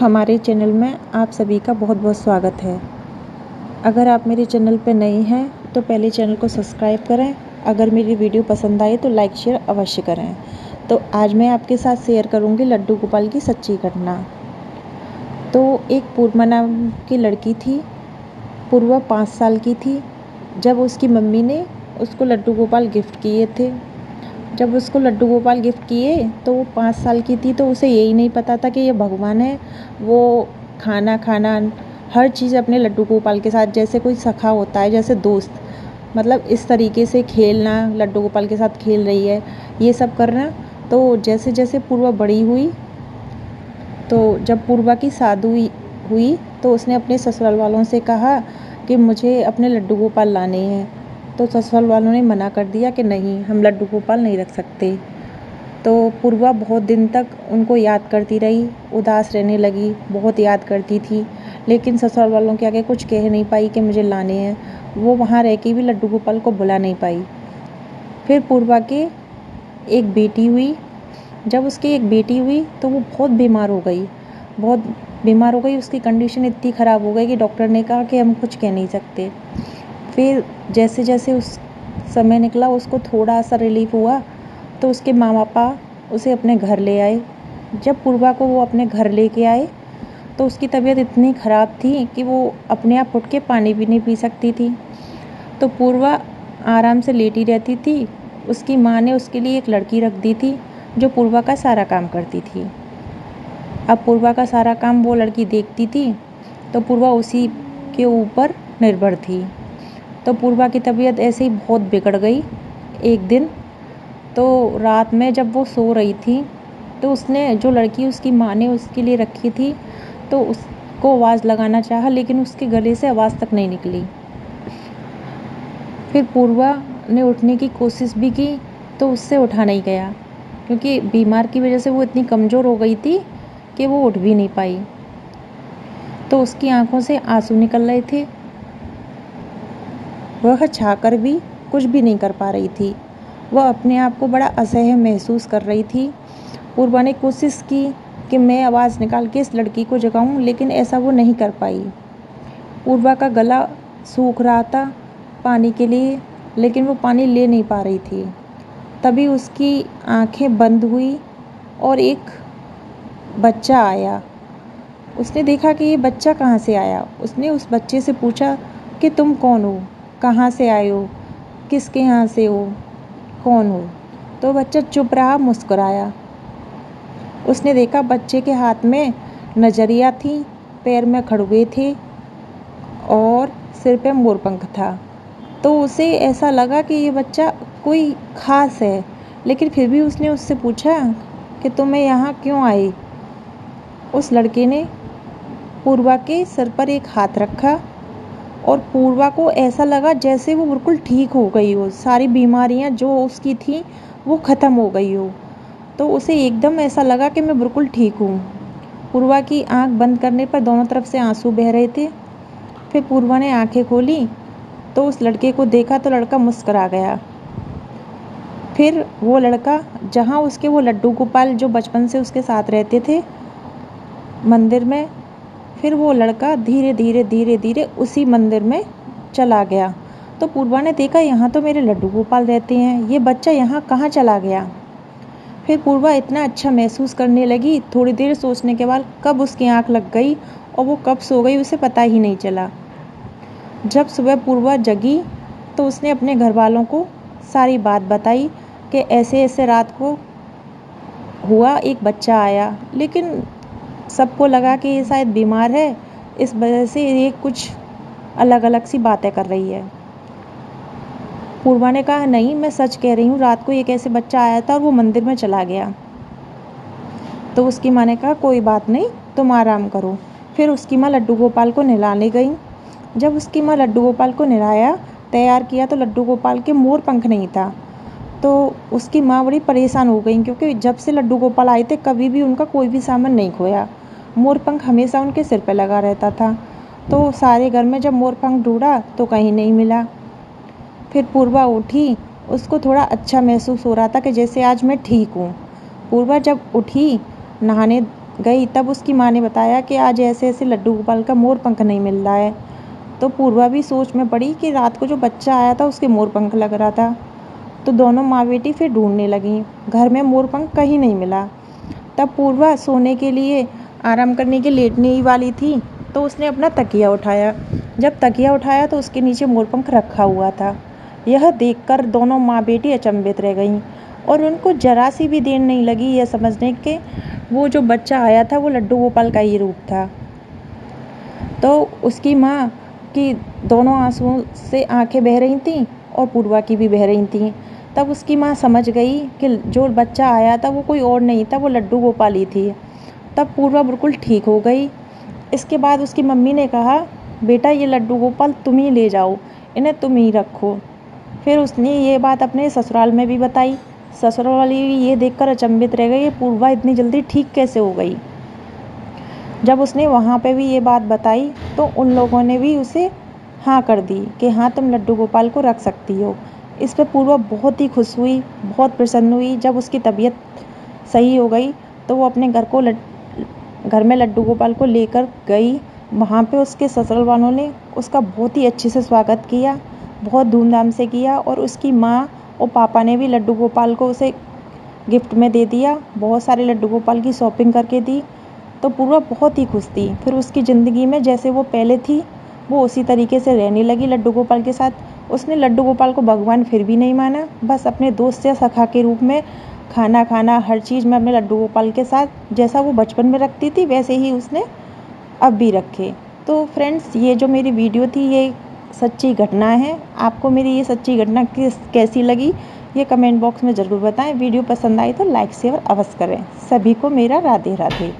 हमारे चैनल में आप सभी का बहुत बहुत स्वागत है। अगर आप मेरे चैनल पर नए हैं तो पहले चैनल को सब्सक्राइब करें। अगर मेरी वीडियो पसंद आए तो लाइक शेयर अवश्य करें। तो आज मैं आपके साथ शेयर करूंगी लड्डू गोपाल की सच्ची घटना। तो एक पूर्वा नाम की लड़की थी। पूर्वा 5 साल की थी जब उसकी मम्मी ने उसको लड्डू गोपाल गिफ्ट किए थे। जब उसको लड्डू गोपाल गिफ्ट किए तो वो 5 साल की थी, तो उसे यही नहीं पता था कि ये भगवान है। वो खाना खाना हर चीज़ अपने लड्डू गोपाल के साथ जैसे कोई सखा होता है, जैसे दोस्त, मतलब इस तरीके से खेलना, लड्डू गोपाल के साथ खेल रही है, ये सब करना। तो जैसे जैसे पूर्वा बड़ी हुई, तो जब पूर्वा की शादी हुई तो उसने अपने ससुराल वालों से कहा कि मुझे अपने लड्डू गोपाल लाने हैं। तो ससुराल वालों ने मना कर दिया कि नहीं, हम लड्डू गोपाल नहीं रख सकते। तो पूर्वा बहुत दिन तक उनको याद करती रही, उदास रहने लगी, बहुत याद करती थी, लेकिन ससुराल वालों के आगे कुछ कह नहीं पाई कि मुझे लाने हैं। वो वहाँ रह के भी लड्डू गोपाल को बुला नहीं पाई। फिर पूर्वा के एक बेटी हुई। जब उसकी एक बेटी हुई तो वो बहुत बीमार हो गई, बहुत बीमार हो गई। उसकी कंडीशन इतनी ख़राब हो गई कि डॉक्टर ने कहा कि हम कुछ कह नहीं सकते। फिर जैसे जैसे उस समय निकला, उसको थोड़ा सा रिलीफ हुआ तो उसके माँ पापा उसे अपने घर ले आए। जब पूर्वा को वो अपने घर लेके आए तो उसकी तबीयत इतनी ख़राब थी कि वो अपने आप उठ के पानी भी नहीं पी सकती थी। तो पूर्वा आराम से लेटी रहती थी। उसकी माँ ने उसके लिए एक लड़की रख दी थी जो पूर्वा का सारा काम करती थी। अब पूर्वा का सारा काम वो लड़की देखती थी, तो पूर्वा उसी के ऊपर निर्भर थी। तो पूर्वा की तबीयत ऐसे ही बहुत बिगड़ गई। एक दिन तो रात में जब वो सो रही थी तो उसने, जो लड़की उसकी माँ ने उसके लिए रखी थी, तो उसको आवाज़ लगाना चाहा, लेकिन उसके गले से आवाज़ तक नहीं निकली। फिर पूर्वा ने उठने की कोशिश भी की तो उससे उठा नहीं गया, क्योंकि बीमार की वजह से वो इतनी कमज़ोर हो गई थी कि वो उठ भी नहीं पाई। तो उसकी आंखों से आंसू निकल रहे थे। वह चाहकर भी कुछ भी नहीं कर पा रही थी। वह अपने आप को बड़ा असह्य महसूस कर रही थी। पूर्वा ने कोशिश की कि मैं आवाज़ निकाल के इस लड़की को जगाऊं, लेकिन ऐसा वो नहीं कर पाई। पूर्वा का गला सूख रहा था पानी के लिए, लेकिन वो पानी ले नहीं पा रही थी। तभी उसकी आंखें बंद हुई और एक बच्चा आया। उसने देखा कि ये बच्चा कहाँ से आया। उसने उस बच्चे से पूछा कि तुम कौन हो, कहाँ से आए हो, किसके यहाँ से हो, कौन हो। तो बच्चा चुप रहा, मुस्कुराया। उसने देखा बच्चे के हाथ में नजरिया थी, पैर में खड़ुए थे और सिर पे मोरपंख था। तो उसे ऐसा लगा कि ये बच्चा कोई ख़ास है, लेकिन फिर भी उसने उससे पूछा कि तुम्हें यहाँ क्यों आए। उस लड़के ने पूर्वा के सिर पर एक हाथ रखा और पूर्वा को ऐसा लगा जैसे वो बिल्कुल ठीक हो गई हो, सारी बीमारियाँ जो उसकी थी वो ख़त्म हो गई हो। तो उसे एकदम ऐसा लगा कि मैं बिल्कुल ठीक हूँ। पूर्वा की आंख बंद करने पर दोनों तरफ से आंसू बह रहे थे। फिर पूर्वा ने आंखें खोली तो उस लड़के को देखा तो लड़का मुस्कुरा गया। फिर वो लड़का, जहाँ उसके वो लड्डू गोपाल जो बचपन से उसके साथ रहते थे मंदिर में, फिर वो लड़का धीरे धीरे धीरे धीरे उसी मंदिर में चला गया। तो पूर्वा ने देखा यहाँ तो मेरे लड्डू गोपाल रहते हैं, ये बच्चा यहाँ कहाँ चला गया। फिर पूर्वा इतना अच्छा महसूस करने लगी। थोड़ी देर सोचने के बाद कब उसकी आंख लग गई और वो कब सो गई उसे पता ही नहीं चला। जब सुबह पूर्वा जगी तो उसने अपने घर वालों को सारी बात बताई कि ऐसे ऐसे रात को हुआ, एक बच्चा आया, लेकिन सबको लगा कि ये शायद बीमार है, इस वजह से ये कुछ अलग अलग सी बातें कर रही है। पूर्वा ने कहा नहीं, मैं सच कह रही हूँ, रात को एक ऐसे बच्चा आया था और वो मंदिर में चला गया। तो उसकी माँ ने कहा कोई बात नहीं, तुम आराम करो। फिर उसकी माँ लड्डू गोपाल को नहलाने गई। जब उसकी माँ लड्डू गोपाल को नहलाया, तैयार किया, तो लड्डू गोपाल के मोर पंख नहीं था। तो उसकी माँ बड़ी परेशान हो गई, क्योंकि जब से लड्डू गोपाल आए थे कभी भी उनका कोई भी सामान नहीं खोया। मोर पंख हमेशा उनके सिर पे लगा रहता था। तो सारे घर में जब मोर पंख ढूंढा तो कहीं नहीं मिला। फिर पूर्वा उठी, उसको थोड़ा अच्छा महसूस हो रहा था कि जैसे आज मैं ठीक हूँ। पूर्वा जब उठी, नहाने गई तब उसकी माँ ने बताया कि आज ऐसे ऐसे लड्डू गोपाल का मोर पंख नहीं मिल रहा है। तो पूर्वा भी सोच में पड़ी कि रात को जो बच्चा आया था उसके मोर पंख लग रहा था। तो दोनों माँ बेटी फिर ढूंढने लगीं। घर में मोर पंख कहीं नहीं मिला। तब पूर्वा सोने के लिए आराम करने के लेटने ही वाली थी तो उसने अपना तकिया उठाया। जब तकिया उठाया तो उसके नीचे मोरपंख रखा हुआ था। यह देखकर दोनों माँ बेटी अचंभित रह गईं और उनको जरा सी भी देर नहीं लगी यह समझने के वो जो बच्चा आया था वो लड्डू गोपाल का ही रूप था। तो उसकी माँ की दोनों आंसुओं से आंखें बह रही थीं और पूर्वा की भी बह रही थीं। तब उसकी माँ समझ गई कि जो बच्चा आया था वो कोई और नहीं था, वो लड्डू गोपाल ही थी। तब पूर्वा बिल्कुल ठीक हो गई। इसके बाद उसकी मम्मी ने कहा, बेटा ये लड्डू गोपाल तुम ही ले जाओ, इन्हें तुम ही रखो। फिर उसने ये बात अपने ससुराल में भी बताई। ससुराल वाली ये देखकर अचंभित रह गई, ये पूर्वा इतनी जल्दी ठीक कैसे हो गई। जब उसने वहाँ पे भी ये बात बताई तो उन लोगों ने भी उसे हाँ कर दी कि हाँ तुम लड्डू गोपाल को रख सकती हो। इस पर पूर्वा बहुत ही खुश हुई, बहुत प्रसन्न हुई। जब उसकी तबीयत सही हो गई तो वो अपने घर में लड्डू गोपाल को लेकर गई। वहाँ पे उसके ससुराल वालों ने उसका बहुत ही अच्छे से स्वागत किया, बहुत धूमधाम से किया और उसकी माँ और पापा ने भी लड्डू गोपाल को उसे गिफ्ट में दे दिया। बहुत सारे लड्डू गोपाल की शॉपिंग करके दी। तो पूर्वा बहुत ही खुश थी। फिर उसकी ज़िंदगी में जैसे वो पहले थी वो उसी तरीके से रहने लगी लड्डू गोपाल के साथ। उसने लड्डू गोपाल को भगवान फिर भी नहीं माना, बस अपने दोस्त या सखा के रूप में खाना खाना, हर चीज़ में अपने लड्डू गोपाल के साथ जैसा वो बचपन में रखती थी वैसे ही उसने अब भी रखे। तो फ्रेंड्स, ये जो मेरी वीडियो थी ये सच्ची घटना है। आपको मेरी ये सच्ची घटना कैसी लगी ये कमेंट बॉक्स में ज़रूर बताएं। वीडियो पसंद आई तो लाइक शेयर अवश्य करें। सभी को मेरा राधे राधे।